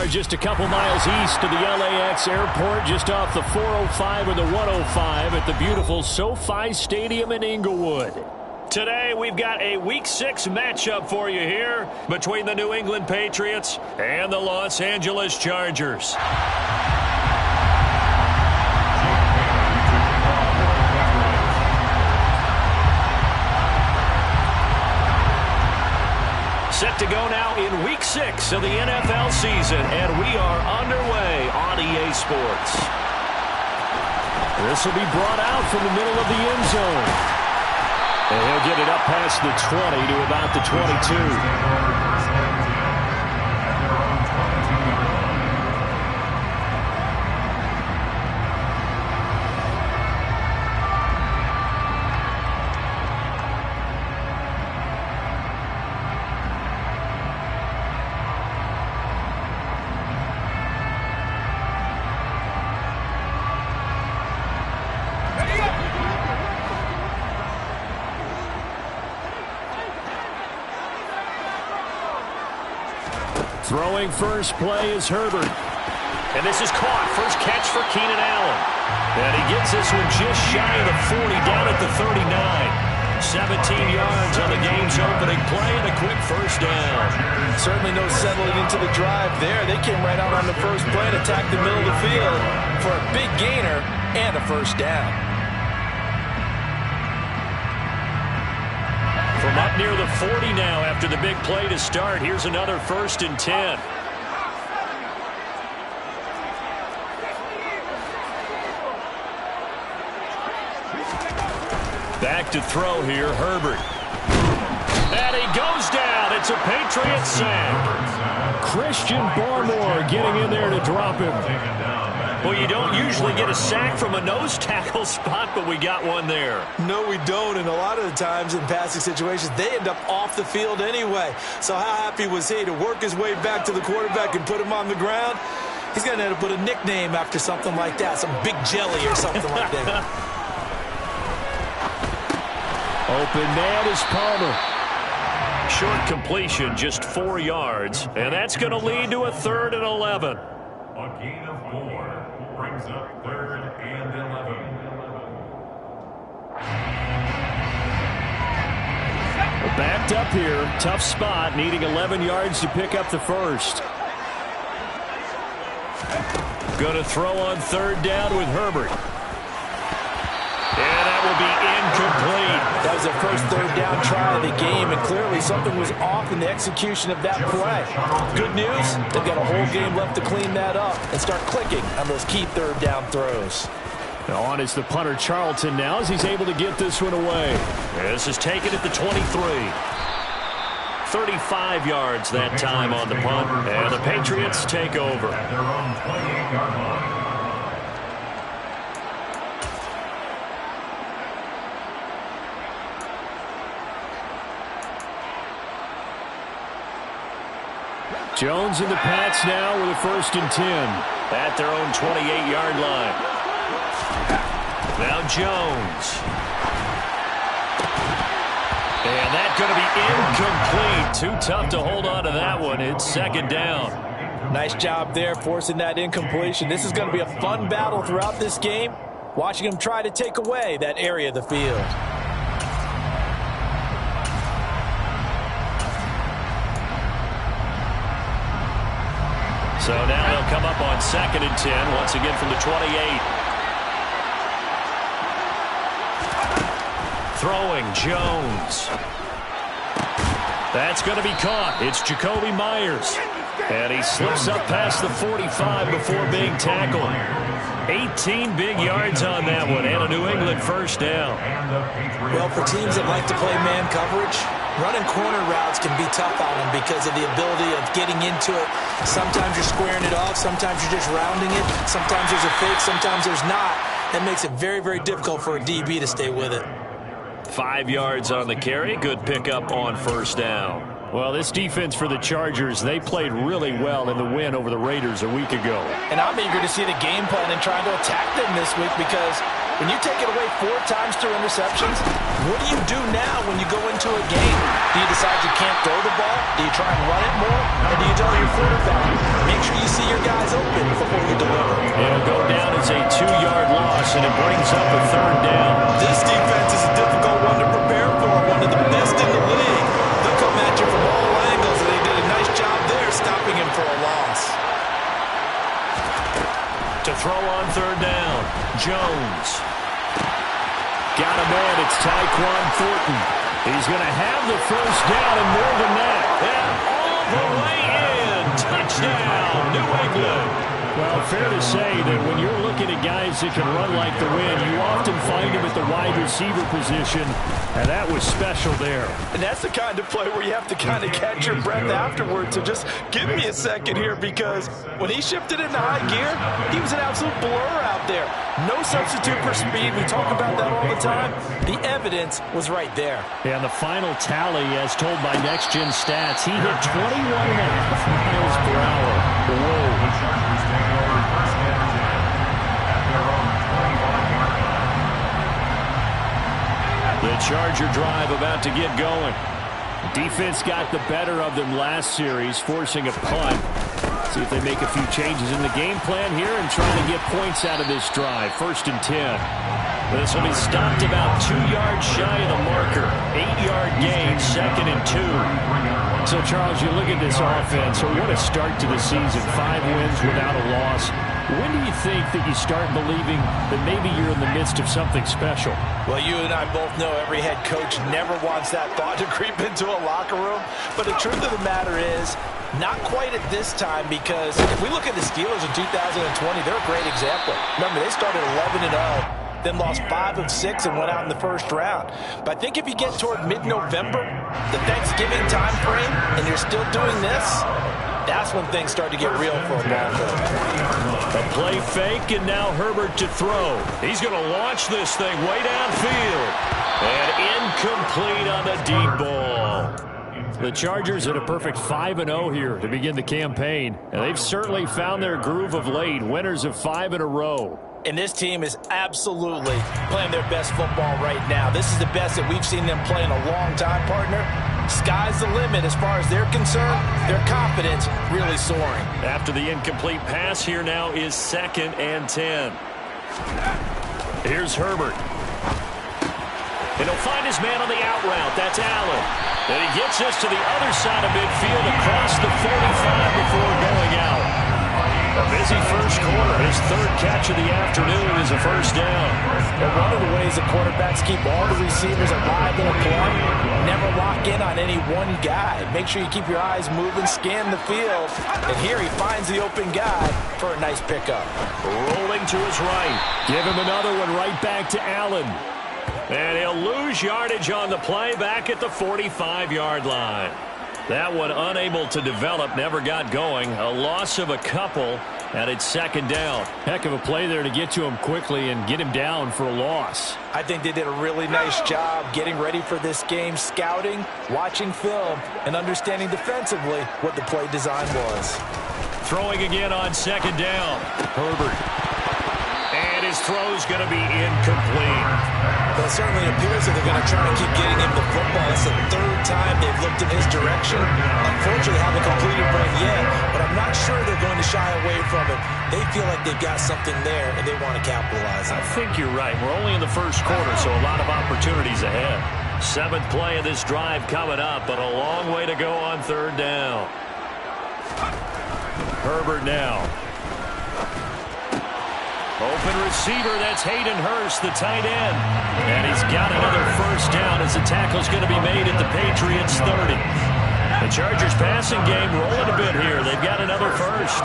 are just a couple miles east of the LAX airport, just off the 405 or the 105 at the beautiful SoFi Stadium in Inglewood. Today, we've got a Week 6 matchup for you here between the New England Patriots and the Los Angeles Chargers. Set to go now in Week 6 of the NFL season, and we are underway on EA Sports. This will be brought out from the middle of the end zone. And he'll get it up past the 20 to about the 22. Throwing first play is Herbert. And this is caught. First catch for Keenan Allen. And he gets this one just shy of the 40, down at the 39. 17 yards on the game's opening play and a quick first down. Certainly no settling into the drive there. They came right out on the first play and attacked the middle of the field for a big gainer and a first down. From up near the 40 now after the big play to start. Here's another 1st and 10. Back to throw here, Herbert. And he goes down. It's a Patriot sack. Christian Barmore getting in there to drop him. Well, you don't usually get a sack from a nose tackle spot, but we got one there. No, we don't, and a lot of the times in passing situations, they end up off the field anyway. So how happy was he to work his way back to the quarterback and put him on the ground? He's going to end up with a nickname after something like that, some Big Jelly or something like that. Open man is Palmer. Short completion, just 4 yards, and that's going to lead to a 3rd and 11. A gain of 4 brings up 3rd and 11. Backed up here, tough spot, needing 11 yards to pick up the first. Going to throw on 3rd down with Herbert. And that will be incomplete. That was their first 3rd down try of the game, and clearly something was off in the execution of that play. Good news, they've got a whole game left to clean that up and start clicking on those key 3rd down throws. On is the punter Charlton now as he's able to get this one away. This is taken at the 23. 35 yards that time on the punt, and the Patriots take over. At their own 28-yard line. Jones in the Pats now with a 1st and 10 at their own 28-yard line. Now Jones. And that's going to be incomplete. Too tough to hold on to that one. It's 2nd down. Nice job there forcing that incompletion. This is going to be a fun battle throughout this game, watching them try to take away that area of the field. So now they'll come up on 2nd and 10, once again from the 28. Throwing, Jones. That's going to be caught. It's Jacoby Myers. And he slips up past the 45 before being tackled. 18 big yards on that one, and a New England 1st down. Well, for teams that like to play man coverage, running corner routes can be tough on them because of the ability of getting into it. Sometimes you're squaring it off. Sometimes you're just rounding it. Sometimes there's a fake. Sometimes there's not. That makes it very, very difficult for a DB to stay with it. 5 yards on the carry. Good pickup on 1st down. Well, this defense for the Chargers, they played really well in the win over the Raiders a week ago. And I'm eager to see the game plan and trying to attack them this week because When you take it away 4 times through interceptions, what do you do now when you go into a game? Do you decide you can't throw the ball? Do you try and run it more? Or do you tell your quarterback, make sure you see your guys open before you deliver? It'll go down as a 2-yard loss, and it brings up a 3rd down. This defense is a difficult one to prepare for, one of the best in the league. They'll come at you from all angles, and they did a nice job there stopping him for a loss. To throw on 3rd down, Jones. Got a man, it's Tyquan Thornton. He's going to have the 1st down and more than that. And all the way in. Touchdown, New England. Well, fair to say that when you're looking at guys that can run like the wind, you often find them at the wide receiver position, and that was special there. And that's the kind of play where you have to kind of catch your breath afterwards. So just give me a second here, because when he shifted into high gear, he was an absolute blur out there. No substitute for speed. We talk about that all the time. The evidence was right there. And the final tally, as told by Next Gen Stats, he hit 21.5 miles per hour. Whoa. The Charger drive about to get going. Defense got the better of them last series, forcing a punt. See if they make a few changes in the game plan here and try to get points out of this drive. 1st and 10. This will be stopped about 2 yards shy of the marker. 8-yard gain, 2nd and 2. So, Charles, you look at this offense. So what a start to the season. 5 wins without a loss. When do you think that you start believing that maybe you're in the midst of something special? Well, you and I both know every head coach never wants that thought to creep into a locker room. But the truth of the matter is, not quite at this time, because if we look at the Steelers in 2020, they're a great example. Remember, they started 11-0. Then lost 5 of 6 and went out in the 1st round. But I think if you get toward mid-November, the Thanksgiving time frame, and you're still doing this, that's when things start to get real for a ball club. A play fake, and now Herbert to throw. He's going to launch this thing way downfield. And incomplete on the deep ball. The Chargers at a perfect 5-0 here to begin the campaign. And they've certainly found their groove of late. Winners of 5 in a row. And this team is absolutely playing their best football right now. This is the best that we've seen them play in a long time, partner. Sky's the limit as far as they're concerned. Their confidence really soaring. After the incomplete pass, here now is 2nd and 10. Here's Herbert. And he'll find his man on the out route. That's Allen. And he gets us to the other side of midfield across the 45 before going out. A busy 1st quarter. His 3rd catch of the afternoon is a 1st down. And one of the ways the quarterbacks keep all the receivers alive in a play, never lock in on any one guy. Make sure you keep your eyes moving, scan the field. And here he finds the open guy for a nice pickup. Rolling to his right. Give him another one right back to Allen. And he'll lose yardage on the play back at the 45-yard line. That one unable to develop, never got going. A loss of a couple, and it's 2nd down. Heck of a play there to get to him quickly and get him down for a loss. I think they did a really nice job getting ready for this game, scouting, watching film, and understanding defensively what the play design was. Throwing again on 2nd down. Herbert. And his throw's going to be incomplete. Well, it certainly appears that they're going to try to keep getting him the football. It's the 3rd time they've looked in his direction. Unfortunately, they haven't completed one yet, but I'm not sure they're going to shy away from it. They feel like they've got something there, and they want to capitalize on it. I think you're right. We're only in the 1st quarter, so a lot of opportunities ahead. 7th play of this drive coming up, but a long way to go on 3rd down. Herbert now. Open receiver, that's Hayden Hurst, the tight end. And he's got another 1st down as the tackle's going to be made at the Patriots' 30. The Chargers passing game rolling a bit here. They've got another 1st.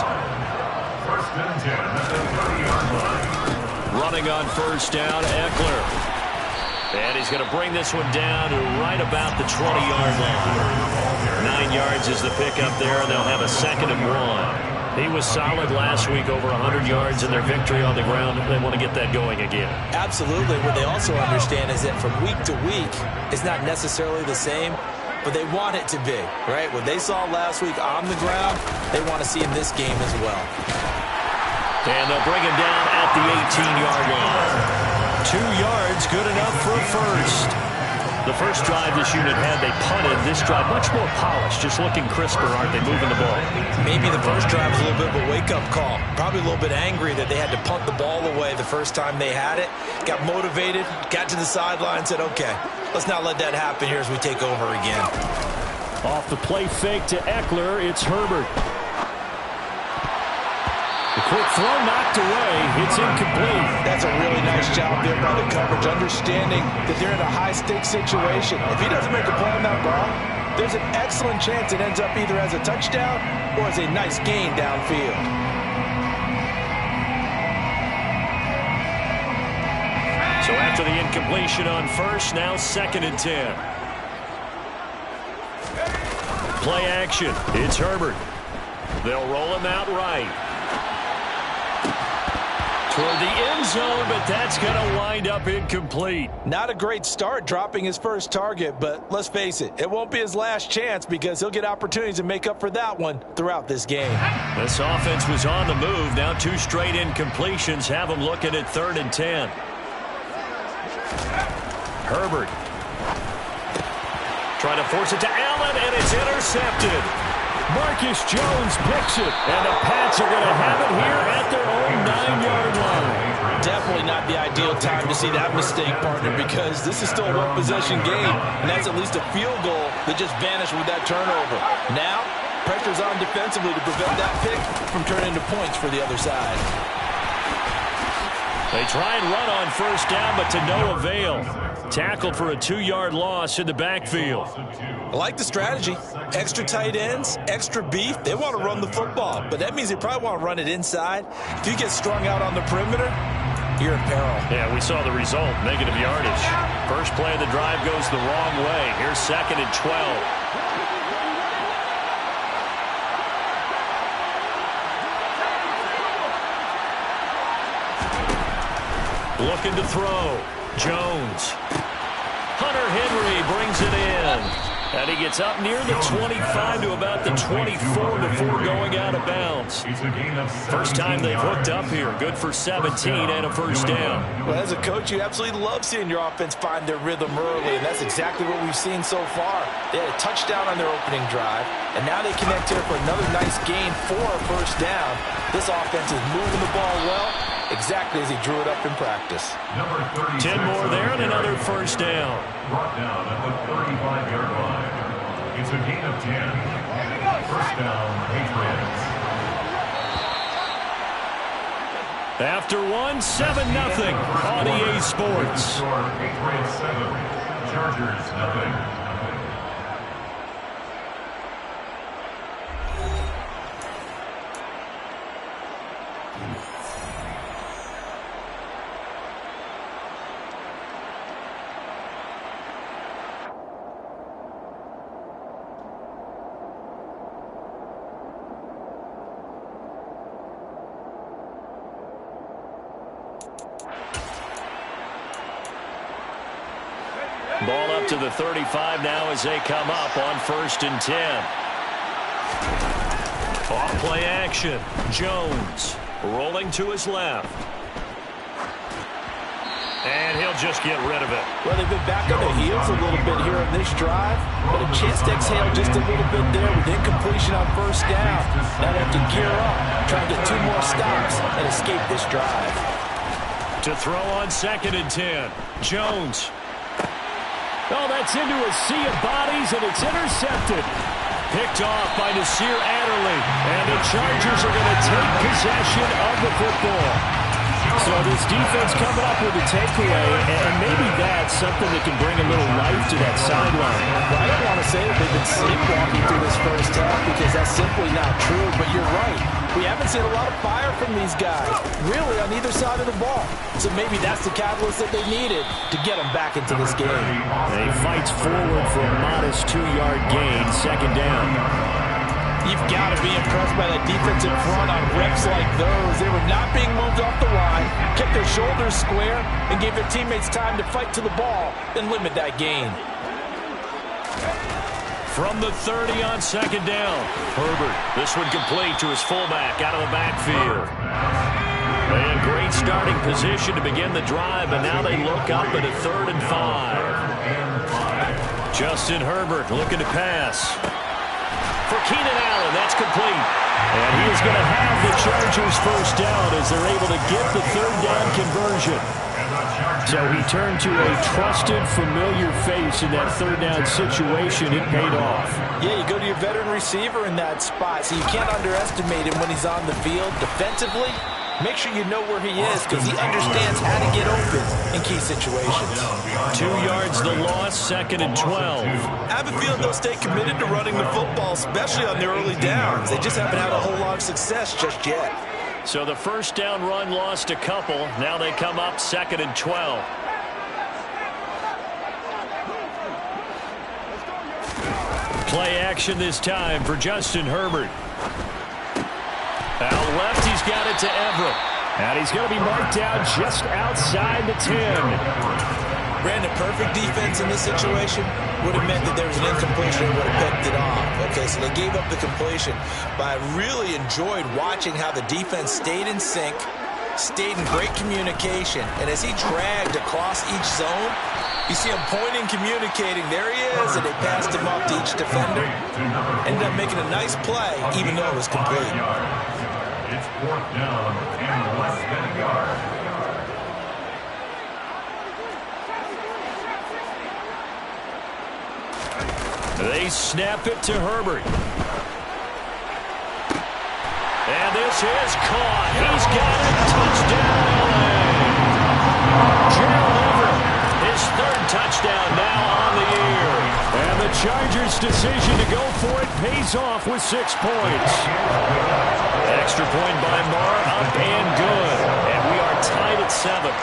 Running on 1st down, Eckler. And he's going to bring this one down to right about the 20-yard line. 9 yards is the pickup there, and they'll have a 2nd and 1. He was solid last week, over 100 yards in their victory on the ground. They want to get that going again. Absolutely. What they also understand is that from week to week, it's not necessarily the same, but they want it to be, right? What they saw last week on the ground, they want to see in this game as well. And they'll bring him down at the 18-yard line. 2 yards, good enough for a first. The first drive this unit had, they punted. This drive, much more polished, just looking crisper, aren't they, moving the ball? Maybe the first drive was a little bit of a wake-up call. Probably a little bit angry that they had to punt the ball away the first time they had it. Got motivated, got to the sideline, said, okay, let's not let that happen here as we take over again. Off the play fake to Eckler, it's Herbert. The quick throw knocked away. It's incomplete. That's a really nice job there by the coverage, understanding that they're in a high-stakes situation. If he doesn't make a play on that ball, there's an excellent chance it ends up either as a touchdown or as a nice gain downfield. So after the incompletion on first, now 2nd and 10. Play action. It's Herbert. They'll roll him out right. Toward the end zone, but that's going to wind up incomplete. Not a great start dropping his first target, but let's face it, it won't be his last chance because he'll get opportunities to make up for that one throughout this game. This offense was on the move. Now 2 straight incompletions have them looking at 3rd and 10. Herbert. Trying to force it to Allen, and it's intercepted. Marcus Jones picks it, and the Pats are going to have it here at their own 9-yard line. Definitely not the ideal time to see that mistake, partner, because this is still a one-possession game, and that's at least a field goal that just vanished with that turnover. Now, pressure's on defensively to prevent that pick from turning into points for the other side. They try and run on first down, but to no avail. Tackled for a 2-yard loss in the backfield. I like the strategy. Extra tight ends, extra beef. They want to run the football, but that means they probably want to run it inside. If you get strung out on the perimeter, you're in peril. Yeah, we saw the result, negative yardage. First play of the drive goes the wrong way. Here's 2nd and 12. Looking to throw. Jones. Hunter Henry brings it in. And he gets up near the 25 to about the 24 before going out of bounds. First time they've hooked up here. Good for 17 and a first down. Well, as a coach, you absolutely love seeing your offense find their rhythm early, and that's exactly what we've seen so far. They had a touchdown on their opening drive, and now they connect here for another nice gain for a first down. This offense is moving the ball well, exactly as he drew it up in practice. 10 more there and another first down. Brought down at the 35-yard line. It's a gain of 10. First down, Patriots. After 7-0 on EA Sports. Patriots 7, Chargers 0. Ball up to the 35 now as they come up on 1st and 10. Off play action. Jones rolling to his left. And he'll just get rid of it. Well, they've been back on their heels a little bit here in this drive, but a chance to exhale just a little bit there with incompletion on first down. Now they have to gear up, try and get 2 more stops and escape this drive. To throw on 2nd and 10. Jones. Oh, that's into a sea of bodies, and it's intercepted. Picked off by Nasir Adderley, and the Chargers are going to take possession of the football. So this defense coming up with a takeaway, and maybe that's something that can bring a little life to that sideline. Well, I don't want to say that they've been sleepwalking through this first half because that's simply not true, but you're right. We haven't seen a lot of fire from these guys, really, on either side of the ball. So maybe that's the catalyst that they needed to get them back into this game. And he fights forward for a modest 2-yard gain, 2nd down. You've got to be impressed by that defensive front on reps like those. They were not being moved off the line, kept their shoulders square, and gave their teammates time to fight to the ball and limit that gain. From the 30 on 2nd down. Herbert, this one complete to his fullback out of the backfield. And great starting position to begin the drive, but now they look up at a 3rd and 5. Justin Herbert looking to pass. For Keenan Allen, that's complete. And he is going to have the Chargers first down as they're able to get the 3rd down conversion. So he turned to a trusted, familiar face in that 3rd down situation. It paid off. Yeah, you go to your veteran receiver in that spot, so you can't underestimate him when he's on the field. Defensively, make sure you know where he is because he understands how to get open in key situations. 2 yards the loss, 2nd and 12. I have a feeling they'll stay committed to running the football, especially on their early downs. They just haven't had a whole lot of success just yet. So the first down run lost a couple. Now they come up 2nd and 12. Play action this time for Justin Herbert. Out left, he's got it to Everett. And he's going to be marked down just outside the 10. Brandon, perfect defense in this situation would have meant that there was an incompletion and would have picked it off. Okay, so they gave up the completion. But I really enjoyed watching how the defense stayed in sync, stayed in great communication. And as he dragged across each zone, you see him pointing, communicating. There he is, and they passed him up to each defender. Ended up making a nice play, even though it was complete. It's 4th down and less than a yard. They snap it to Herbert. And this is caught. He's got it. Touchdown, LA. Gerald Everett, his 3rd touchdown now on the year. And the Chargers' decision to go for it pays off with 6 points. Extra point by Marr, up and good. And we are tied at 7.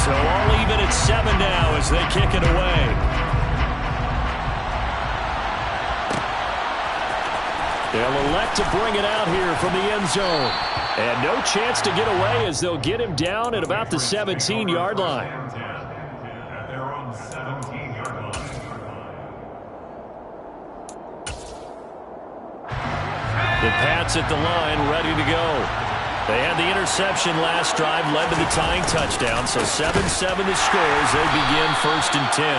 So all even at 7 now as they kick it away. They'll elect to bring it out here from the end zone. And no chance to get away as they'll get him down at about the 17-yard line. The Pats at the line, ready to go. They had the interception last drive, led to the tying touchdown, so 7-7 the score as they begin 1st and 10.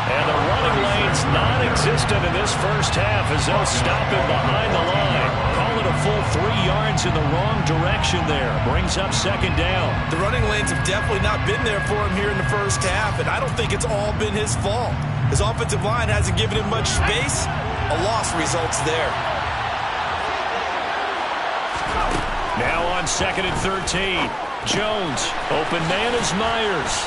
And the running lane's non-existent in this first half as they'll stop him behind the line. Call it a full 3 yards in the wrong direction there. Brings up 2nd down. The running lanes have definitely not been there for him here in the first half, and I don't think it's all been his fault. His offensive line hasn't given him much space. A loss results there. Now on 2nd and 13. Jones, open man is Myers.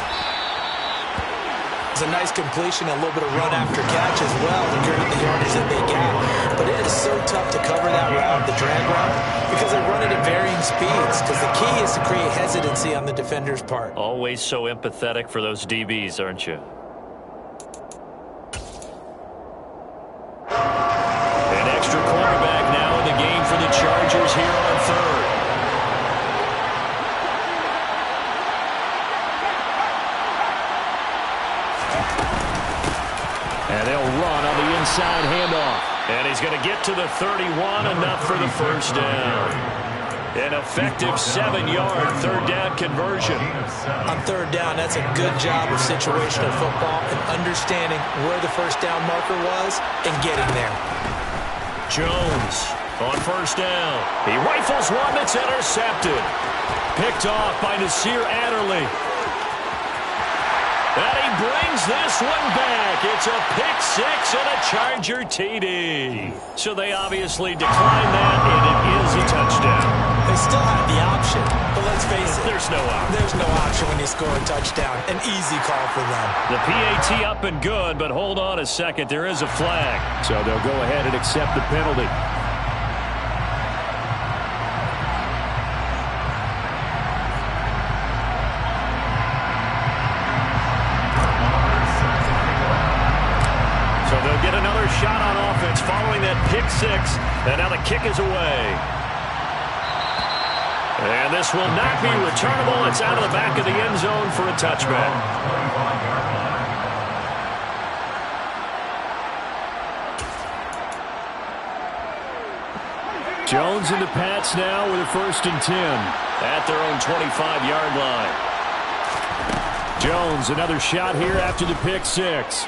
It's a nice completion, a little bit of run after catch as well to create the yardage that they got. But it is so tough to cover that route, the drag route, because they run it at varying speeds. Because the key is to create hesitancy on the defender's part. Always so empathetic for those DBs, aren't you? An extra quarterback now in the game for the Chargers here on 3rd. And they'll run on the inside handoff. And he's going to get to the 31, enough for the first down. An effective 7-yard 3rd down conversion. On 3rd down, that's a good job of situational football and understanding where the first down marker was and getting there. Jones on 1st down. He rifles one that's intercepted. Picked off by Nasir Adderley. And he brings this one back. It's a pick-6 and a Charger TD. So they obviously declined that, and it is a touchdown. They still have the option, but let's face it. There's no option. There's no option when you score a touchdown. An easy call for them. The PAT up and good, but hold on a second. There is a flag. So they'll go ahead and accept the penalty. Get another shot on offense following that pick-6, and now the kick is away. And this will not be returnable. It's out of the back of the end zone for a touchback. Jones into Pats now with a 1st and 10 at their own 25-yard line. Jones, another shot here after the pick six.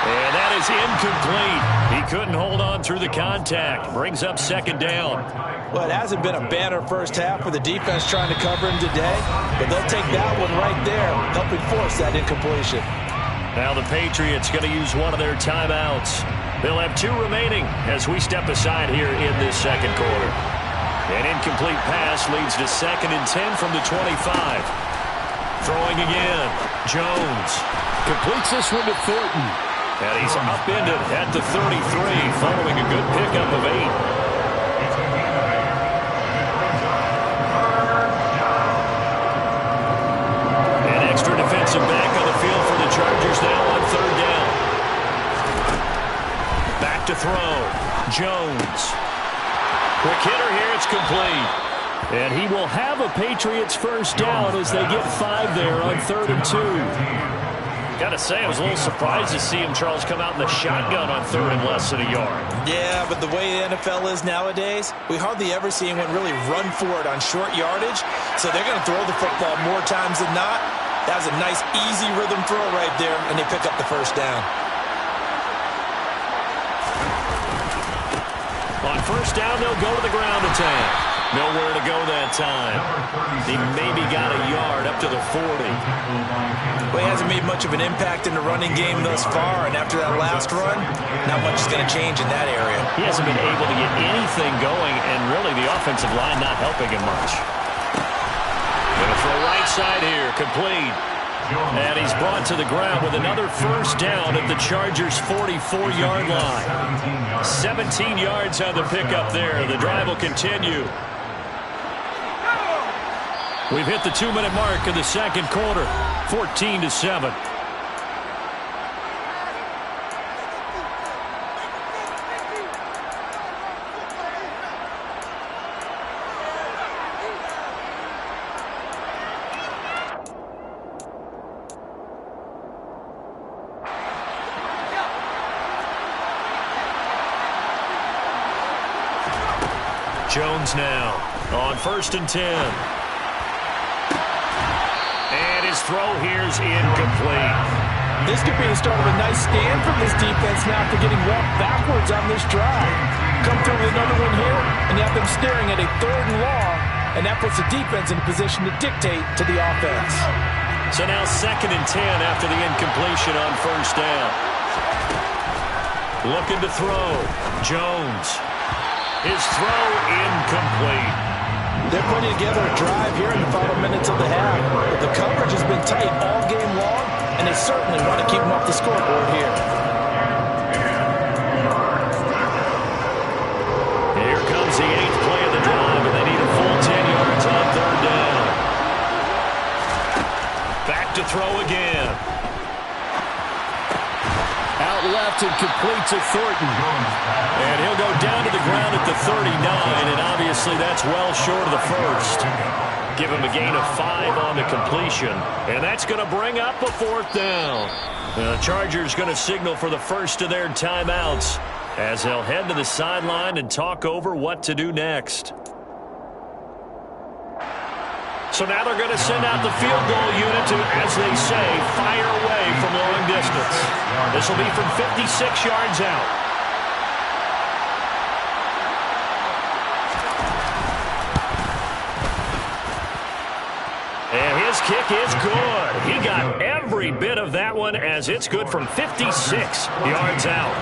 And that is incomplete. He couldn't hold on through the contact. Brings up 2nd down. Well, it hasn't been a banner first half for the defense trying to cover him today, but they'll take that one right there, helping force that incompletion. Now the Patriots going to use one of their timeouts. They'll have 2 remaining as we step aside here in this 2nd quarter. An incomplete pass leads to 2nd and 10 from the 25. Throwing again. Jones completes this one to Thornton. And he's upended at the 33 following a good pickup of 8. An extra defensive back on the field for the Chargers now on 3rd down. Back to throw. Jones. Quick hitter here. It's complete. And he will have a Patriots 1st down as they get 5 there on 3rd and 2. Got to say, I was a little surprised to see him, Charles, come out in the shotgun on 3rd and less than a yard. Yeah, but the way the NFL is nowadays, we hardly ever see anyone really run for it on short yardage. So they're going to throw the football more times than not. That was a nice, easy rhythm throw right there, and they pick up the 1st down. On 1st down, they'll go to the ground attack. Nowhere to go that time. He maybe got a yard up to the 40. Well, he hasn't made much of an impact in the running game thus far, and after that last run, not much is going to change in that area. He hasn't been able to get anything going, and really the offensive line not helping him much. Going to throw right side here, complete. And he's brought to the ground with another 1st down at the Chargers' 44-yard line. 17 yards on the pickup there. The drive will continue. We've hit the 2-minute mark of the 2nd quarter, 14-7. Jones now on 1st and 10. And his throw here's incomplete. This could be the start of a nice stand from this defense now after getting walked backwards on this drive. Come through with another one here, and you have them staring at a 3rd and long, and that puts the defense in a position to dictate to the offense. So now 2nd and 10 after the incompletion on 1st down. Looking to throw. Jones. His throw incomplete. They're putting together a drive here in the final minutes of the half. But the coverage has been tight all game long, and they certainly want to keep them off the scoreboard here. Here comes the 8th play of the drive, and they need a full 10 yards on 3rd down. Back to throw again. Out left and complete to Thornton. And he'll go down to the ground at the 39, and obviously that's well short of the 1st. Give him a gain of 5 on the completion, and that's going to bring up a 4th down. The Chargers going to signal for the 1st of their timeouts as they'll head to the sideline and talk over what to do next. So now they're going to send out the field goal unit to, as they say, fire away from long distance. This will be from 56 yards out. And his kick is good. He got every bit of that one as it's good from 56 yards out.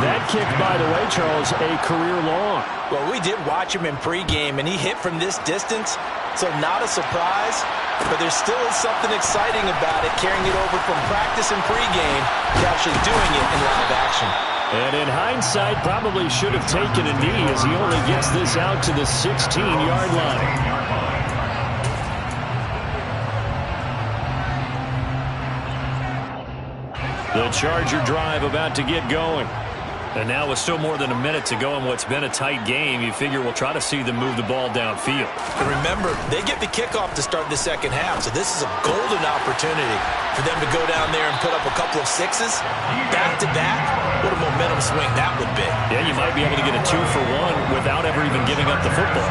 That kick, by the way, Charles, a career long. Well, we did watch him in pregame, and he hit from this distance, so not a surprise. But there still is something exciting about it, carrying it over from practice and pregame to actually doing it in live action. And in hindsight, probably should have taken a knee as he only gets this out to the 16-yard line. The Charger drive about to get going. And now with still more than a minute to go in what's been a tight game, you figure we'll try to see them move the ball downfield. And remember, they get the kickoff to start the second half, so this is a golden opportunity for them to go down there and put up a couple of sixes. Back-to-back, what a momentum swing that would be. Yeah, you might be able to get a 2-for-1 without ever even giving up the football.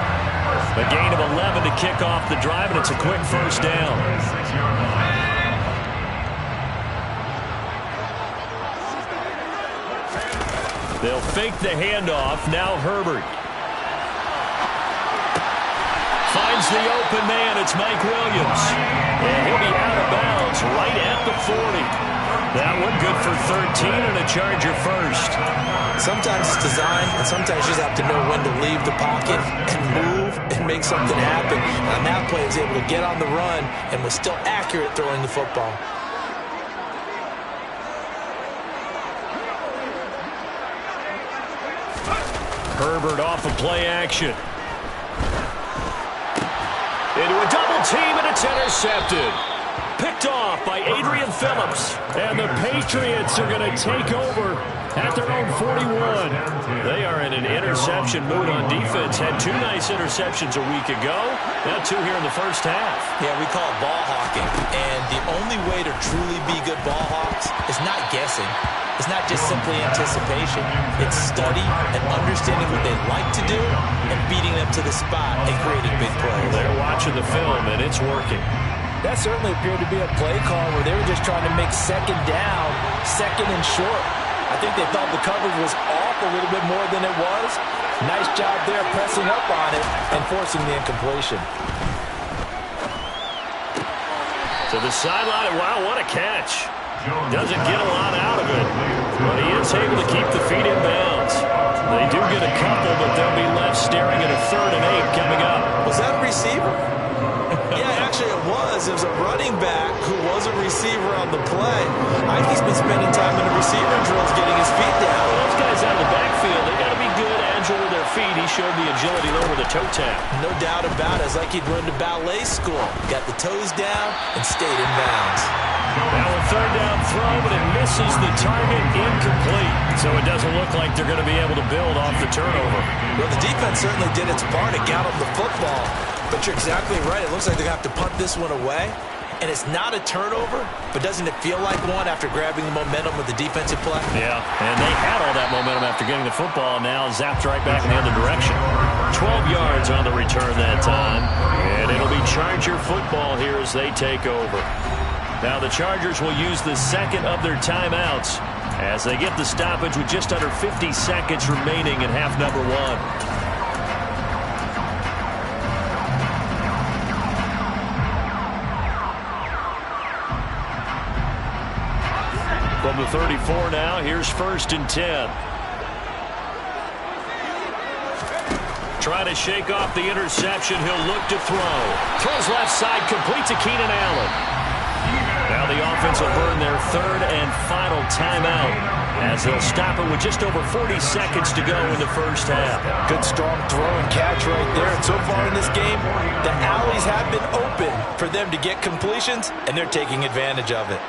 A gain of 11 to kick off the drive, and it's a quick first down. They'll fake the handoff. Now Herbert. Finds the open man. It's Mike Williams. And he'll be out of bounds right at the 40. That one good for 13 and a Charger first. Sometimes it's design, and sometimes you just have to know when to leave the pocket and move and make something happen. And on that play, he was able to get on the run and was still accurate throwing the football. Herbert off of play action. Into a double team, and it's intercepted. Picked off by Adrian Phillips. And the Patriots are going to take over at their own 41. They are in an interception mood on defense. Had 2 nice interceptions a week ago. Now 2 here in the first half. Yeah, we call it ball hawking. And the only way to truly be good ball hawks is not guessing. It's not just simply anticipation. It's study and understanding what they like to do and beating them to the spot and creating big plays. They're watching the film, and it's working. That certainly appeared to be a play call where they were just trying to make second down, second and short. I think they thought the coverage was off a little bit more than it was. Nice job there pressing up on it and forcing the incompletion. To the sideline, and wow, what a catch. Doesn't get a lot out of it, but he is able to keep the feet in bounds. They do get a couple, but they'll be left staring at a 3rd and 8 coming up. Was that a receiver? Yeah, actually it was. It was a running back who was a receiver on the play. I think he's been spending time in the receiver drills getting his feet down. Well, those guys out of the backfield, they got to be good, agile with their feet. He showed the agility there with a toe tap. No doubt about it. It's like he'd run to ballet school. Got the toes down and stayed in bounds. Now a 3rd down throw, but it misses the target, incomplete. So it doesn't look like they're going to be able to build off the turnover. Well, the defense certainly did its part to get them the football. But you're exactly right. It looks like they're going to have to punt this one away. And it's not a turnover, but doesn't it feel like one after grabbing the momentum with the defensive play? Yeah, and they had all that momentum after getting the football, and now zapped right back in the other direction. 12 yards on the return that time. And it'll be Charger football here as they take over. Now the Chargers will use the second of their timeouts as they get the stoppage with just under 50 seconds remaining in half number 1. From the 34 now, here's 1st and 10. Trying to shake off the interception. He'll look to throw. Throws left side, complete to Keenan Allen. Now the offense will burn their 3rd and final timeout as they'll stop it with just over 40 seconds to go in the first half. Good strong throw and catch right there. And so far in this game, the alleys have been open for them to get completions, and they're taking advantage of it.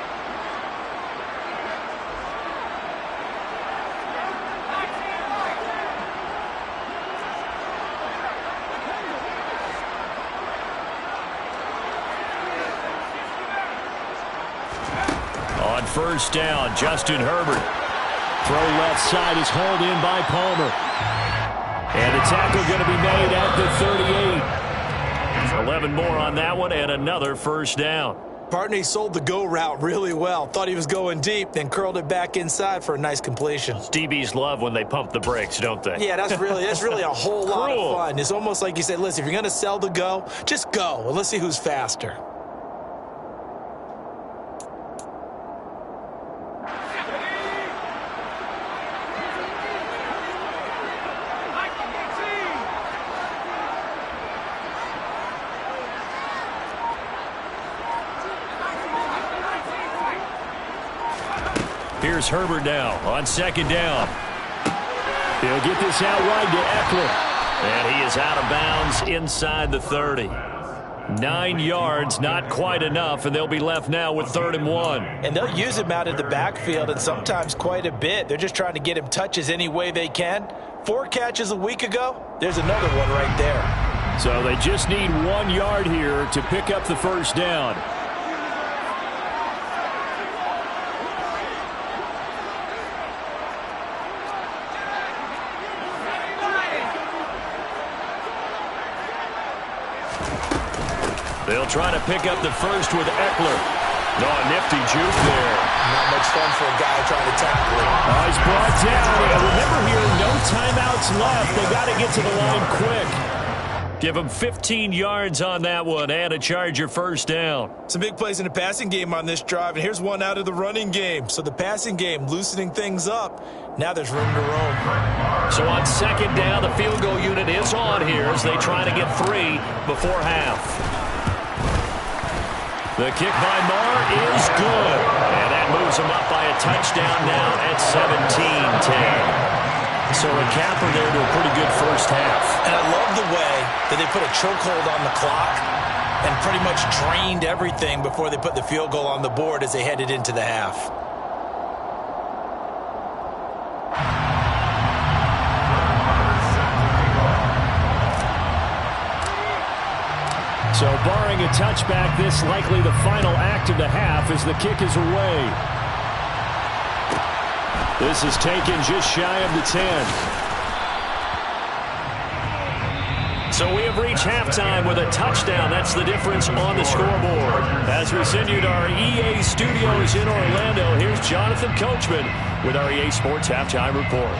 On 1st down, Justin Herbert. Throw left side is hauled in by Palmer. And a tackle going to be made at the 38. 11 more on that one and another 1st down. Partner, he sold the go route really well. Thought he was going deep, then curled it back inside for a nice completion. DBs love when they pump the brakes, don't they? Yeah, that's really a whole lot of fun. It's almost like you said, listen, if you're going to sell the go, just go. And let's see who's faster. Here's Herbert now on 2nd down. He'll get this out wide to Eckler. And he is out of bounds inside the 30. 9 yards, not quite enough, and they'll be left now with 3rd and 1. And they'll use him out of the backfield, and sometimes quite a bit. They're just trying to get him touches any way they can. 4 catches a week ago, there's another one right there. So they just need 1 yard here to pick up the first down. They'll try to pick up the first with Eckler. No, nifty juke there. Not much fun for a guy trying to tackle him. He's brought down. And remember here, no timeouts left. They got to get to the line quick. Give them 15 yards on that one and a Charger first down. Some big plays in the passing game on this drive, and here's one out of the running game. So the passing game loosening things up. Now there's room to roam. So on 2nd down, the field goal unit is on here as they try to get 3 before half. The kick by Marr is good. And that moves him up by a touchdown now at 17-10. So a capper there to a pretty good first half. And I love the way that they put a chokehold on the clock and pretty much drained everything before they put the field goal on the board as they headed into the half. So barring a touchback, this likely the final act of the half as the kick is away. This is taken just shy of the 10. So we have reached halftime with a touchdown. That's the difference on the scoreboard. As we send you to our EA studios in Orlando, here's Jonathan Coachman with our EA Sports Halftime Report.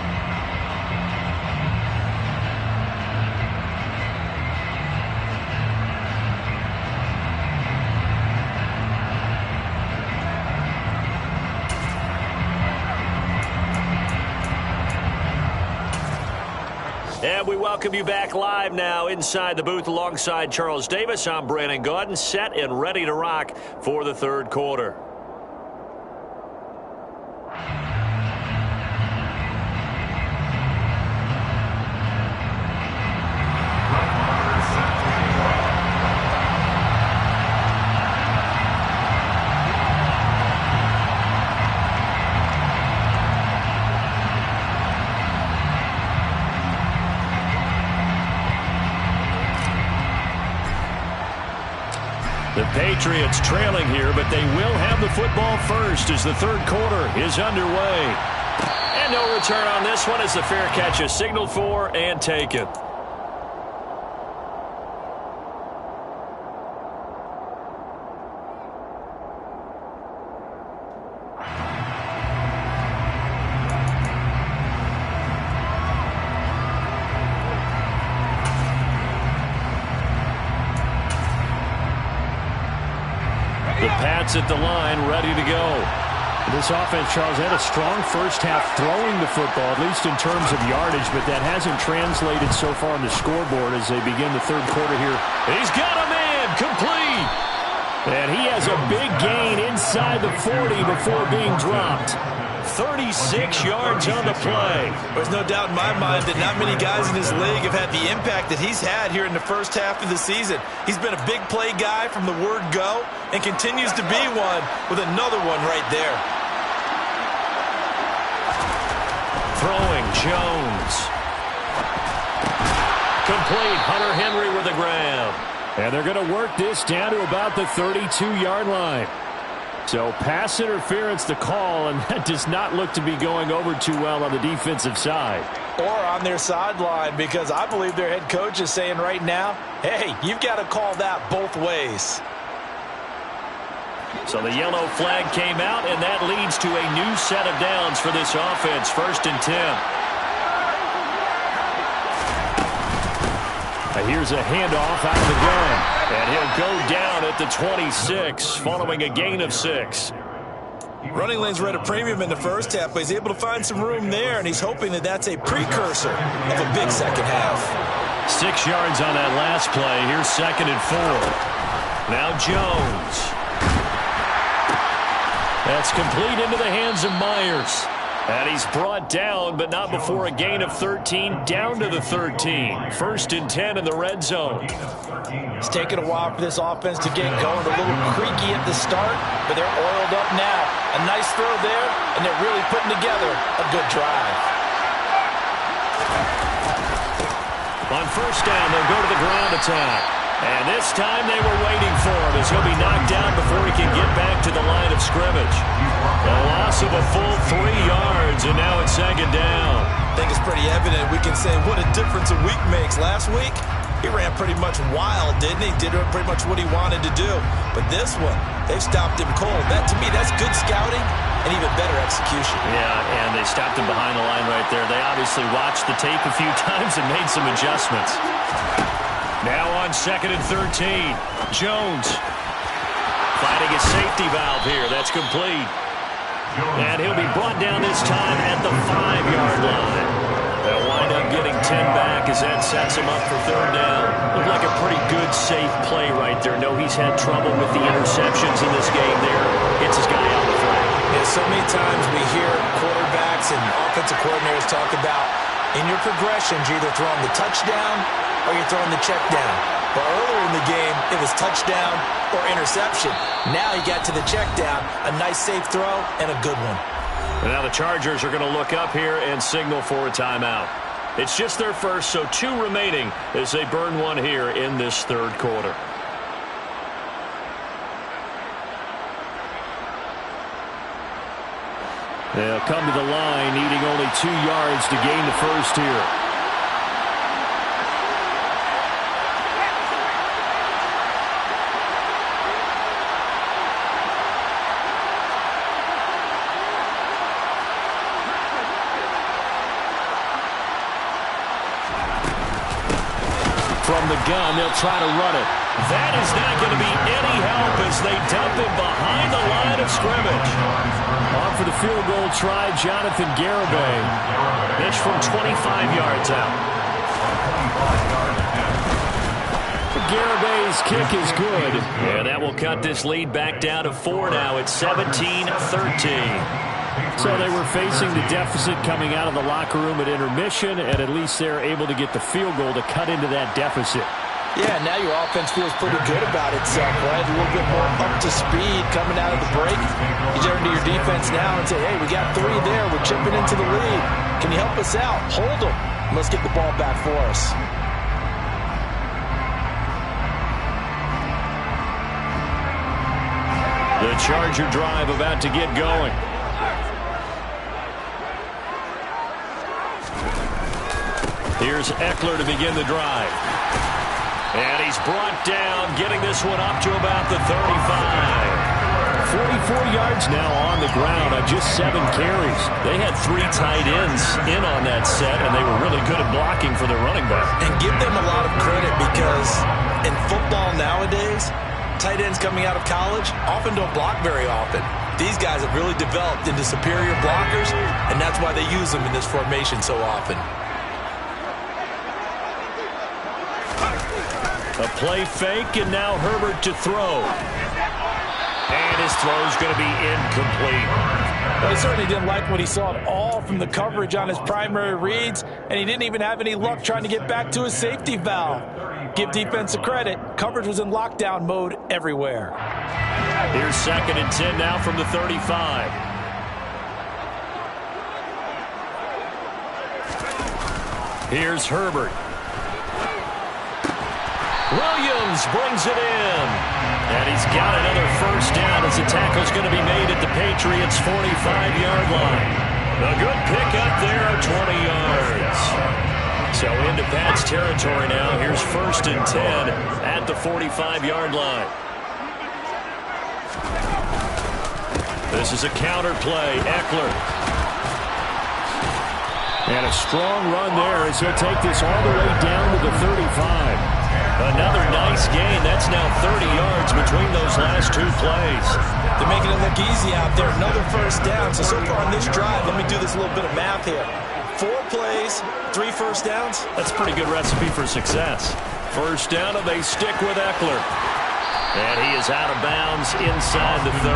And we welcome you back live now inside the booth alongside Charles Davis. I'm Brandon Gaudin, set and ready to rock for the 3rd quarter. The Patriots trailing here, but they will have the football first as the 3rd quarter is underway. And no return on this one as the fair catch is signaled for and taken. The Pats at the line, ready to go. This offense, Charles, had a strong first half throwing the football, at least in terms of yardage, but that hasn't translated so far on the scoreboard as they begin the 3rd quarter here. He's got a man, complete. And he has a big gain inside the 40 before being dropped. 36 yards on the play. There's no doubt in my mind that not many guys in this league have had the impact that he's had here in the first half of the season. He's been a big play guy from the word go and continues to be one with another one right there. Throwing Jones. Complete. Hunter Henry with the ground. And they're going to work this down to about the 32-yard line. So pass interference to call, and that does not look to be going over too well on the defensive side. Or on their sideline, because I believe their head coach is saying right now, hey, you've got to call that both ways. So the yellow flag came out, and that leads to a new set of downs for this offense. 1st and 10. Here's a handoff out of the gun. And he'll go down at the 26 following a gain of 6. Running lanes were at a premium in the first half, but he's able to find some room there, and he's hoping that that's a precursor of a big second half. 6 yards on that last play. Here's 2nd and 4. Now Jones. That's complete into the hands of Myers. And he's brought down, but not before a gain of 13, down to the 13. 1st and 10 in the red zone. It's taken a while for this offense to get going. A little creaky at the start, but they're oiled up now. A nice throw there, and they're really putting together a good drive. On 1st down, they'll go to the ground attack. And this time they were waiting for him as he'll be knocked down before he can get back to the line of scrimmage. A loss of a full 3 yards, and now it's 2nd down. I think it's pretty evident. We can say what a difference a week makes. Last week, he ran pretty much wild, didn't he? Did pretty much what he wanted to do. But this one, they've stopped him cold. That, to me, that's good scouting and even better execution. Yeah, and they stopped him behind the line right there. They obviously watched the tape a few times and made some adjustments. Now on 2nd and 13, Jones finding a safety valve here. That's complete. And he'll be brought down this time at the 5-yard line. They'll wind up getting 10 back as that sets him up for 3rd down. Looked like a pretty good, safe play right there. No, he's had trouble with the interceptions in this game there. Gets his guy out the flat. Yeah, so many times we hear quarterbacks and offensive coordinators talk about in your progressions, you're either throwing the touchdown or you're throwing the check down. But earlier in the game, it was touchdown or interception. Now he got to the check down, a nice safe throw, and a good one. And now the Chargers are going to look up here and signal for a timeout. It's just their first, so 2 remaining as they burn one here in this 3rd quarter. They'll come to the line, needing only 2 yards to gain the first here. From the gun, they'll try to run it. That is not going to be any help as they dump him behind the line of scrimmage. On for the field goal try, Jonathan Gameday. Pitch from 25 yards out. Garibay's kick is good. And that will cut this lead back down to 4 now. It's 17-13. So they were facing the deficit coming out of the locker room at intermission, and at least they're able to get the field goal to cut into that deficit. Yeah, now your offense feels pretty good about itself, right? A little bit more up to speed coming out of the break. You turn to your defense now and say, hey, we got 3 there. We're chipping into the lead. Can you help us out? Hold them. Let's get the ball back for us. The Charger drive about to get going. Here's Eckler to begin the drive. And he's brought down, getting this one up to about the 35. 44 yards now on the ground on just 7 carries. They had 3 tight ends in on that set, and they were really good at blocking for their running back. And give them a lot of credit because in football nowadays, tight ends coming out of college often don't block very often. These guys have really developed into superior blockers, and that's why they use them in this formation so often. A play fake, and now Herbert to throw. And his throw's going to be incomplete. Well, he certainly didn't like what he saw at all from the coverage on his primary reads, and he didn't even have any luck trying to get back to his safety valve. Give defense a credit. Coverage was in lockdown mode everywhere. Here's 2nd and 10 now from the 35. Here's Herbert. Williams brings it in. And he's got another first down as the tackle's going to be made at the Patriots' 45-yard line. A good pickup there, 20 yards. So into Pat's territory now. Here's 1st and 10 at the 45-yard line. This is a counter play. Eckler. And a strong run there as he'll take this all the way down to the 35. Another nice gain. That's now 30 yards between those last 2 plays. They're making it look easy out there. Another first down. So far on this drive, let me do this little bit of math here. 4 plays, 3 first downs. That's a pretty good recipe for success. First down, and they stick with Eckler. And he is out of bounds inside the 30.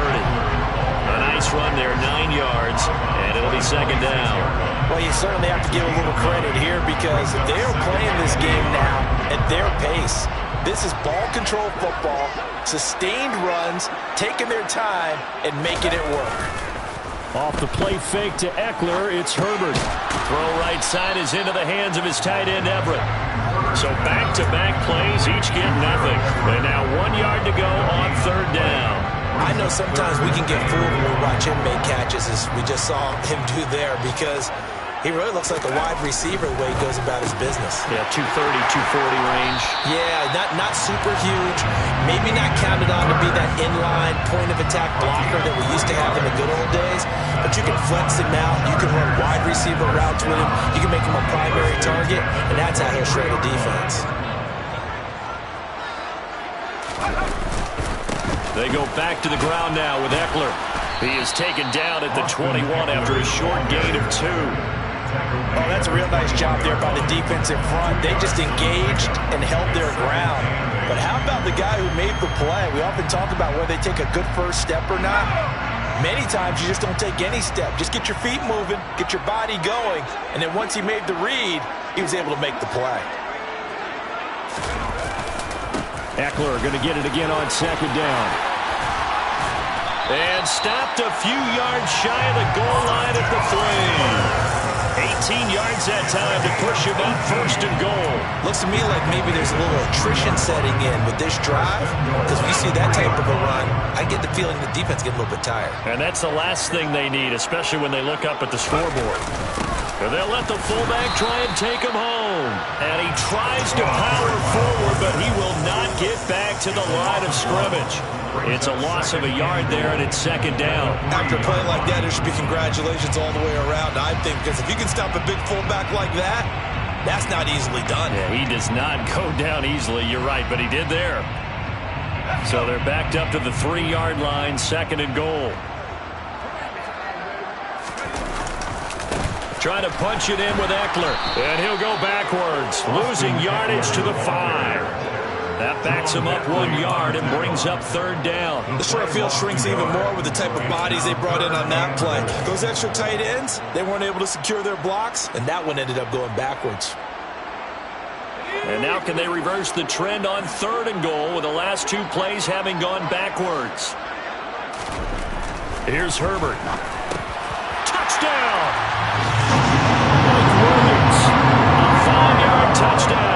A Nice run there, 9 yards, and it'll be second down. Well, you certainly have to give a little credit here because they're playing this game now at their pace. This is ball control football, sustained runs, taking their time, and making it work. Off the play fake to Eckler, it's Herbert. Throw right side is into the hands of his tight end, Everett. So back-to-back plays, each get nothing. And now 1 yard to go on third down. I know sometimes we can get fooled when we watch him make catches, as we just saw him do there, because he really looks like a wide receiver the way he goes about his business. Yeah, 230, 240 range. Yeah, not super huge. Maybe not counted on to be that inline point-of-attack blocker that we used to have in the good old days. But you can flex him out. You can run wide receiver routes with him. You can make him a primary target, and that's how he'll shred a defense. They go back to the ground now with Eckler. He is taken down at the 21 after a short gain of 2. Oh, that's a real nice job there by the defense in front. They just engaged and held their ground. But how about the guy who made the play? We often talk about whether they take a good first step or not. Many times you just don't take any step. Just get your feet moving, get your body going, and then once he made the read, he was able to make the play. Eckler going to get it again on second down. And stopped a few yards shy of the goal line at the 3. 18 yards that time to push him up first and goal. Looks to me like maybe there's a little attrition setting in with this drive, because when you see that type of a run, I get the feeling the defense get a little bit tired. And that's the last thing they need, especially when they look up at the scoreboard. And they'll let the fullback try and take him home. And he tries to power forward, but he will not get back to the line of scrimmage. It's a loss of a yard there, and it's second down. After a play like that, there should be congratulations all the way around, I think, because if you can stop a big fullback like that, that's not easily done. Yeah, he does not go down easily, you're right, but he did there. So they're backed up to the 3-yard line, second and goal. Trying to punch it in with Eckler, and he'll go backwards, losing yardage to the 5. That backs him up 1 yard and brings up third down. The short field shrinks even more with the type of bodies they brought in on that play. Those extra tight ends, they weren't able to secure their blocks, and that one ended up going backwards. And now can they reverse the trend on third and goal with the last 2 plays having gone backwards? Here's Herbert. Touchdown! Mike Williams, a 5-yard touchdown.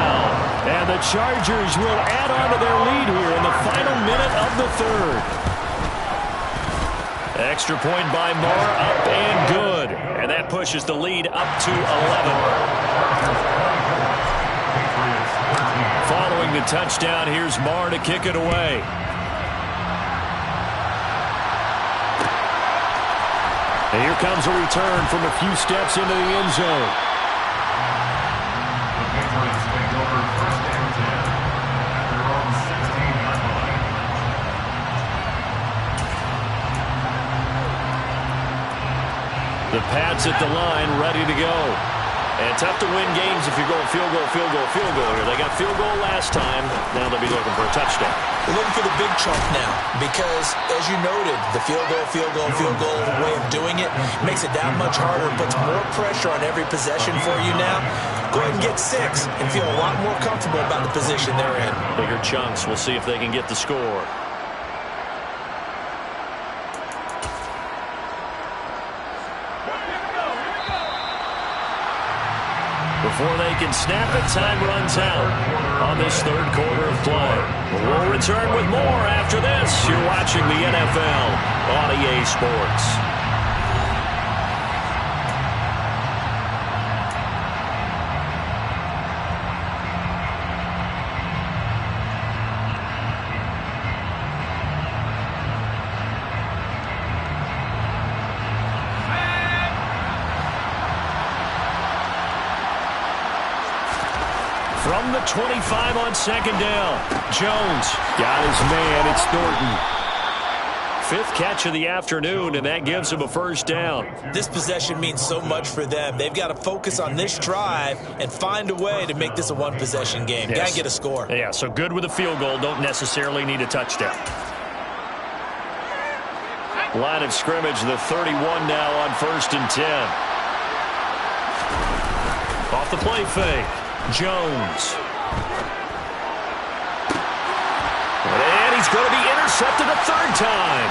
And the Chargers will add on to their lead here in the final minute of the third. Extra point by Moore, up and good. And that pushes the lead up to 11. Following the touchdown, here's Moore to kick it away. And here comes a return from a few steps into the end zone. The Pats at the line, ready to go. And tough to win games if you're going field goal, field goal, field goal here. They got field goal last time. Now they'll be looking for a touchdown. We're looking for the big chunk now because, as you noted, the field goal way of doing it makes it that much harder. It puts more pressure on every possession for you now. Go ahead and get 6 and feel a lot more comfortable about the position they're in. Bigger chunks. We'll see if they can get the score. Before they can snap it, time runs out on this third quarter of play. We'll return with more after this. You're watching the NFL on EA Sports. From the 25 on second down. Jones got his man. It's Thornton. 5th catch of the afternoon, and that gives him a first down. This possession means so much for them. They've got to focus on this drive and find a way to make this a one-possession game. Yes. Got to get a score. Yeah, so good with a field goal. Don't necessarily need a touchdown. Line of scrimmage, the 31 now on 1st and 10. Off the play fake. Jones. And he's going to be intercepted a third time.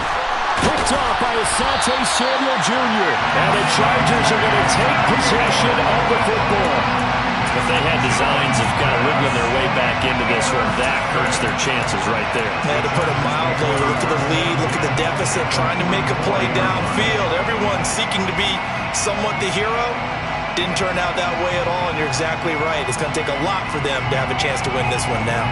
Picked off by Asante Samuel Jr. And the Chargers are going to take possession of the football. If they had designs of kind of wiggling their way back into this one, that hurts their chances right there. Had to put it mildly. Look at the lead, look at the deficit, trying to make a play downfield. Everyone seeking to be somewhat the hero. Didn't turn out that way at all, and you're exactly right. It's going to take a lot for them to have a chance to win this one now.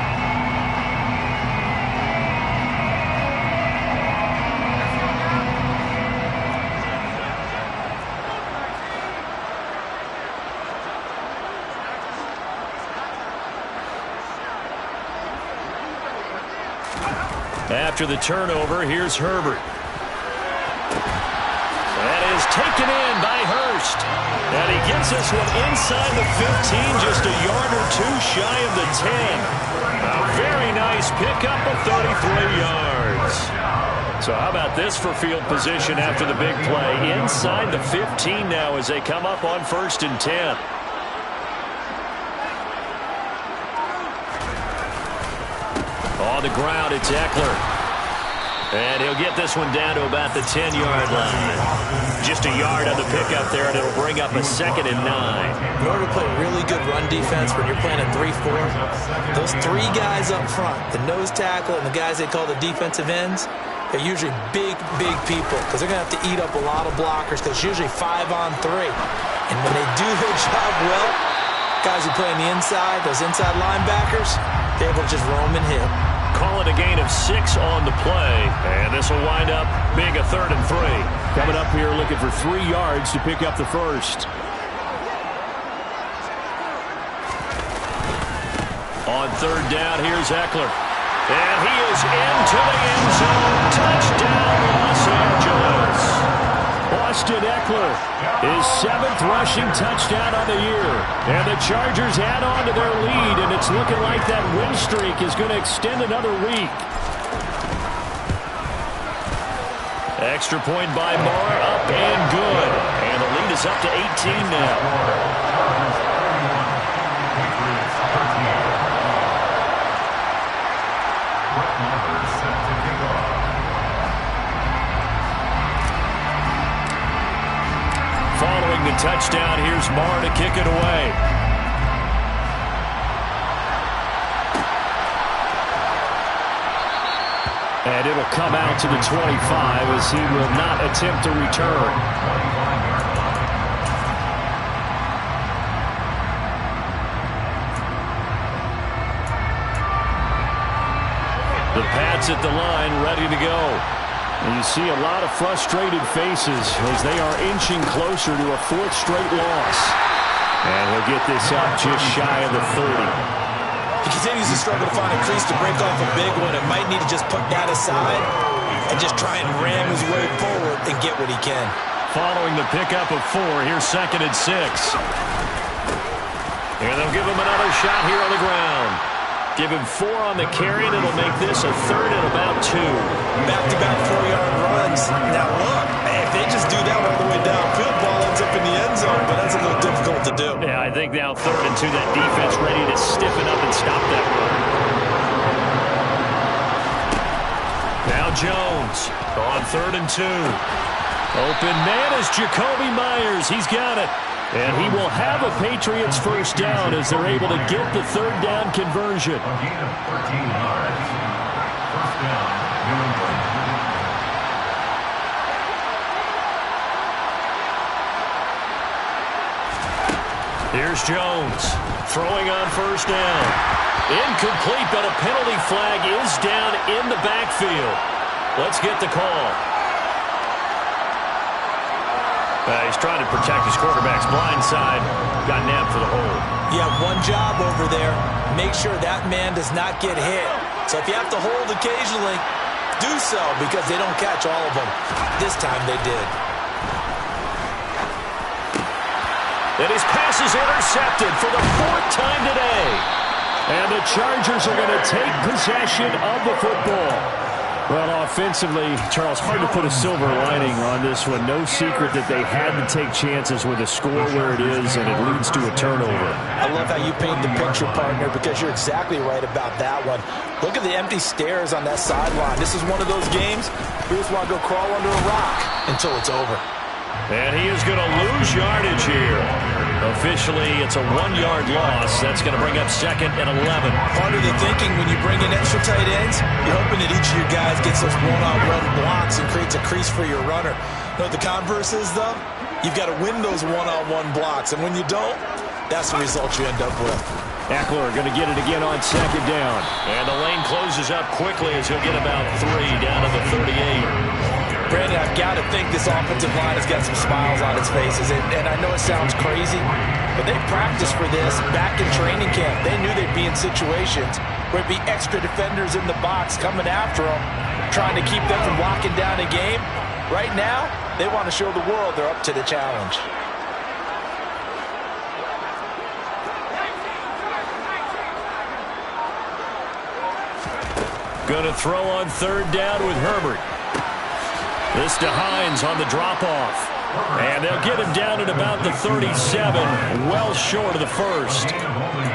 After the turnover, here's Herbert. That is taken in by Hurst. And he gets this one inside the 15, just a yard or two shy of the 10. A very nice pickup of 33 yards. So how about this for field position after the big play? Inside the 15 now as they come up on 1st and 10. On the ground, it's Eckler. And he'll get this one down to about the 10-yard line. Just a yard on the pickup there, and it'll bring up a 2nd and 9. In order to play really good run defense when you're playing a 3-4, those three guys up front, the nose tackle and the guys they call the defensive ends, they're usually big, big people because they're going to have to eat up a lot of blockers because it's usually 5 on 3. And when they do their job well, guys who play on the inside, those inside linebackers, they're able to just roam and hit. Call it a gain of 6 on the play, and this will wind up being a 3rd and 3. Coming up here looking for 3 yards to pick up the first. On 3rd down, here's Eckler. And he is into the end zone. Touchdown, Los Angeles. Austin Eckler, his 7th rushing touchdown on the year. And the Chargers add on to their lead, and it's looking like that win streak is going to extend another week. Extra point by Moore, up and good. And the lead is up to 18 now. Following the touchdown, here's Moore to kick it away. And it'll come out to the 25 as he will not attempt to return. The Pats at the line, ready to go. And you see a lot of frustrated faces as they are inching closer to a 4th straight loss. And he'll get this up just shy of the 30. He continues to struggle to find a crease to break off a big one and might need to just put that aside and just try and ram his way forward and get what he can. Following the pickup of 4, here's 2nd and 6. And they'll give him another shot here on the ground. Give him 4 on the carry, and it'll make this a 3rd and about 2. Back-to-back 4-yard runs. Now look, if they just do that all the way downfield, ball ends up in the end zone, but that's a little difficult to do. Yeah, I think now 3rd and 2, that defense ready to stiffen up and stop that run. Now Jones on 3rd and 2. Open man is Jacoby Myers. He's got it. And he will have a Patriots first down as they're able to get the 3rd down conversion. A gain of 13 yards. First down, New England. Here's Jones throwing on 1st down. Incomplete, but a penalty flag is down in the backfield. Let's get the call. He's trying to protect his quarterback's blind side. Got nabbed for the hold. You have one job over there. Make sure that man does not get hit. So if you have to hold occasionally, do so because they don't catch all of them. This time they did. And his pass is intercepted for the 4th time today. And the Chargers are going to take possession of the football. Well, offensively, Charles, hard to put a silver lining on this one. No secret that they had to take chances with a score where it is, and it leads to a turnover. I love how you paint the picture, partner, because you're exactly right about that one. Look at the empty stairs on that sideline. This is one of those games we just want to go crawl under a rock until it's over. And he is going to lose yardage here. Officially, it's a 1-yard loss. That's going to bring up 2nd and 11. Part of the thinking when you bring in extra tight ends, you're hoping that each of your guys gets those one-on-one blocks and creates a crease for your runner. You know what the converse is, though? You've got to win those one-on-one blocks, and when you don't, that's the result you end up with. Eckler going to get it again on 2nd down. And the lane closes up quickly as he'll get about 3 down to the 38. Brandon, I've got to think this offensive line has got some smiles on its faces. And I know it sounds crazy, but they practiced for this back in training camp. They knew they'd be in situations where it'd be extra defenders in the box coming after them, trying to keep them from locking down a game. Right now, they want to show the world they're up to the challenge. Going to throw on 3rd down with Herbert. This to Hines on the drop-off. And they'll get him down at about the 37, well short of the first.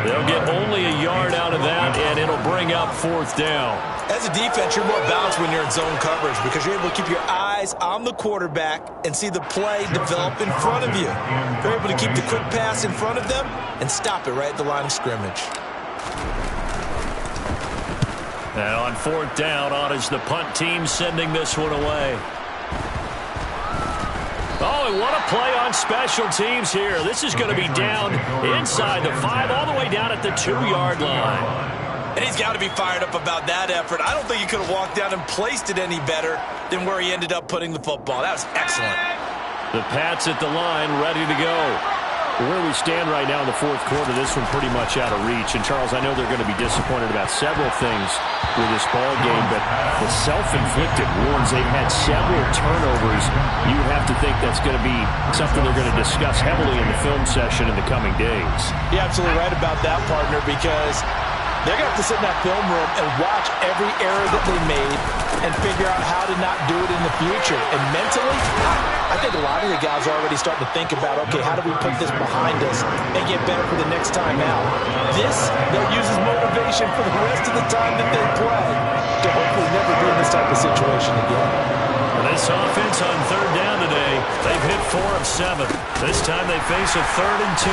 They'll get only a yard out of that, and it'll bring up 4th down. As a defense, you're more balanced when you're in zone coverage because you're able to keep your eyes on the quarterback and see the play develop in front of you. You're able to keep the quick pass in front of them and stop it right at the line of scrimmage. And on 4th down, on is the punt team sending this one away. Oh, and what a play on special teams here. This is going to be down inside the 5, all the way down at the 2-yard line. And he's got to be fired up about that effort. I don't think he could have walked down and placed it any better than where he ended up putting the football. That was excellent. The Pats at the line, ready to go. Where we stand right now in the 4th quarter, this one pretty much out of reach. And, Charles, I know they're going to be disappointed about several things with this ball game, but the self-inflicted wounds, they've had several turnovers. You have to think that's going to be something they're going to discuss heavily in the film session in the coming days. You're absolutely right about that, partner, because they're going to have to sit in that film room and watch every error that they made and figure out how to not do it in the future. And mentally, I think a lot of the guys are already starting to think about, okay, how do we put this behind us and get better for the next time out? This, they'll use as motivation for the rest of the time that they play to hopefully never be in this type of situation again. This offense on 3rd down today, they've hit 4 of 7. This time they face a 3rd and 2.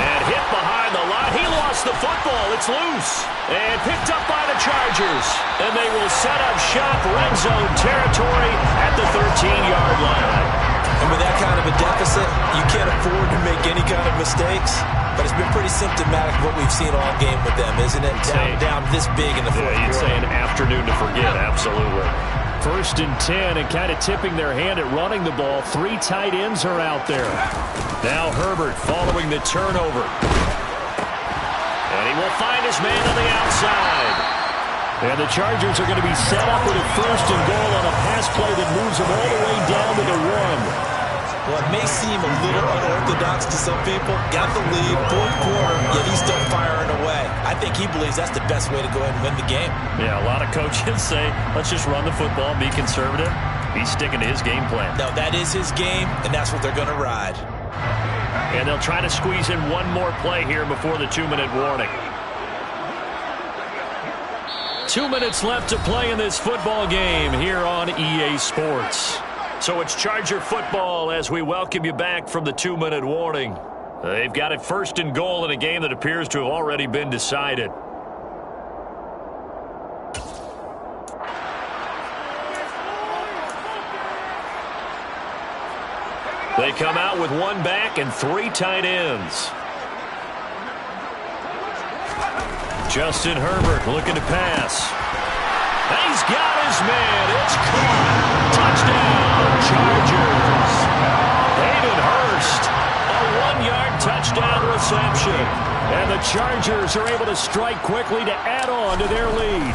And hit behind the line. He lost the football. It's loose. And picked up by the Chargers. And they will set up shop red zone territory at the 13-yard line. And with that kind of a deficit, you can't afford to make any kind of mistakes. But it's been pretty symptomatic of what we've seen all game with them, isn't it? Down this big in the 4th quarter. You'd say an afternoon to forget, absolutely. 1st and 10, and kind of tipping their hand at running the ball. 3 tight ends are out there. Now Herbert following the turnover. And he will find his man on the outside. And the Chargers are going to be set up with a 1st and goal on a pass play that moves them all the way down to the 1. Well, it may seem a little unorthodox to some people. Got the lead, 4th quarter, yet he's still firing away. I think he believes that's the best way to go ahead and win the game. Yeah, a lot of coaches say, let's just run the football and be conservative. He's sticking to his game plan. No, that is his game, and that's what they're going to ride. And they'll try to squeeze in one more play here before the 2-minute warning. 2 minutes left to play in this football game here on EA Sports. So it's Charger football as we welcome you back from the 2-minute warning. They've got it 1st and goal in a game that appears to have already been decided. They come out with 1 back and 3 tight ends. Justin Herbert looking to pass. He's got his man. It's caught. Touchdown, Chargers. Hayden Hurst, a 1-yard touchdown reception. And the Chargers are able to strike quickly to add on to their lead.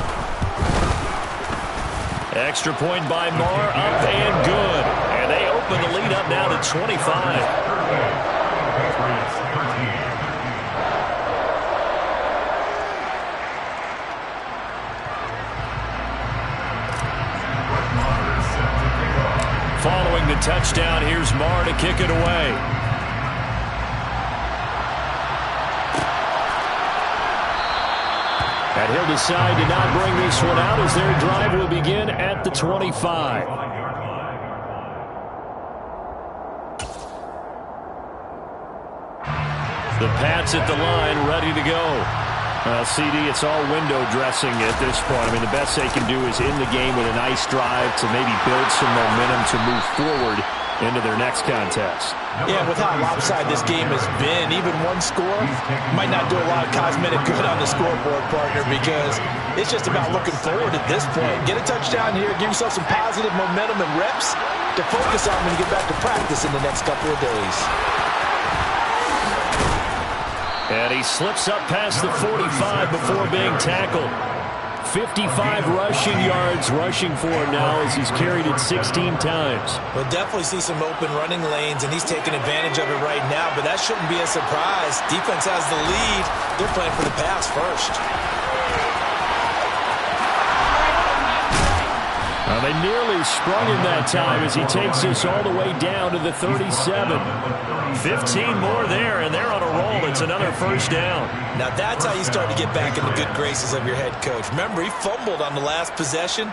Extra point by Marr, up and good. And they open the lead up now to 25. touchdown. Here's Marr to kick it away. And he'll decide to not bring this one out as their drive will begin at the 25. The Pats at the line, ready to go. CD, it's all window dressing at this point. I mean, the best they can do is in the game with a nice drive to maybe build some momentum to move forward into their next contest. Yeah, with how lopsided this game has been, even one score might not do a lot of cosmetic good on the scoreboard, partner, because it's just about looking forward at this point. Get a touchdown here, give yourself some positive momentum and reps to focus on when you get back to practice in the next couple of days. And he slips up past the 45 before being tackled. 55 rushing yards rushing for him now as he's carried it 16 times. We'll definitely see some open running lanes, and he's taking advantage of it right now, but that shouldn't be a surprise. Defense has the lead. They're playing for the pass first. They nearly sprung him that time as he takes this all the way down to the 37. 15 more there, and they're on a roll. It's another first down. Now that's how you start to get back in the good graces of your head coach. Remember, he fumbled on the last possession.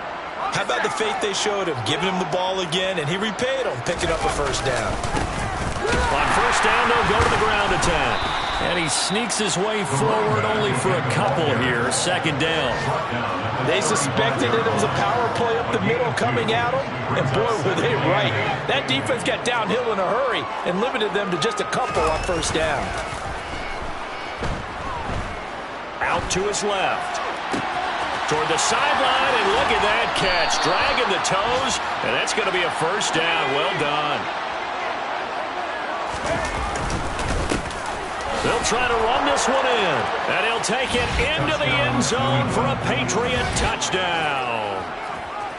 How about the faith they showed him, giving him the ball again, and he repaid him, picking up a first down. On first down, they'll go to the ground attack. And he sneaks his way forward only for a couple here. Second down. They suspected it was a power play up the middle coming at them, and boy, were they right. That defense got downhill in a hurry and limited them to just a couple on first down. Out to his left. Toward the sideline, and look at that catch. Dragging the toes, and that's going to be a first down. Well done. They'll try to run this one in, and he'll take it into the end zone for a Patriot touchdown.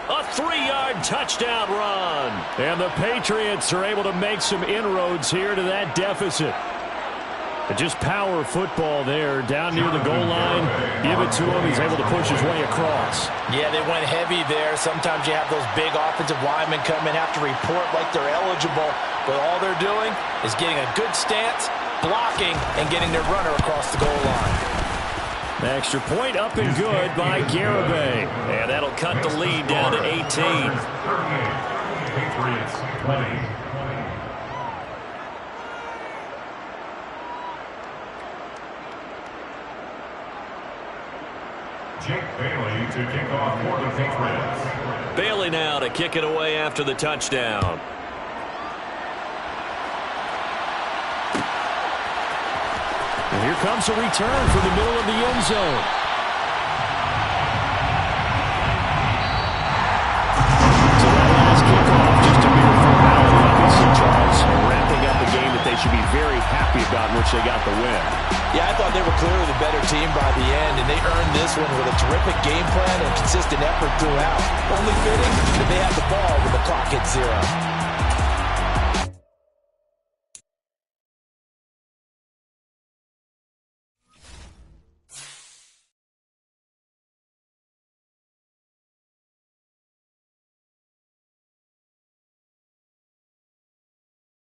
A 3-yard touchdown run. And the Patriots are able to make some inroads here to that deficit. But just power football there, down near the goal line. Give it to him. He's able to push his way across. Yeah, they went heavy there. Sometimes you have those big offensive linemen come in, have to report like they're eligible. But all they're doing is getting a good stance, blocking, and getting their runner across the goal line. The extra point up and good by Gameday. And that'll cut the lead down to 18. Patriots 20. Jake Bailey to kick off for the Patriots. Bailey now to kick it away after the touchdown. And here comes a return from the middle of the end zone. So that last kickoff, just a mere formality, obviously, Charles, wrapping up a game that they should be very happy about in which they got the win. Yeah, I thought they were clearly the better team by the end, and they earned this one with a terrific game plan and consistent effort throughout. Only fitting that they had the ball when the clock hit 0.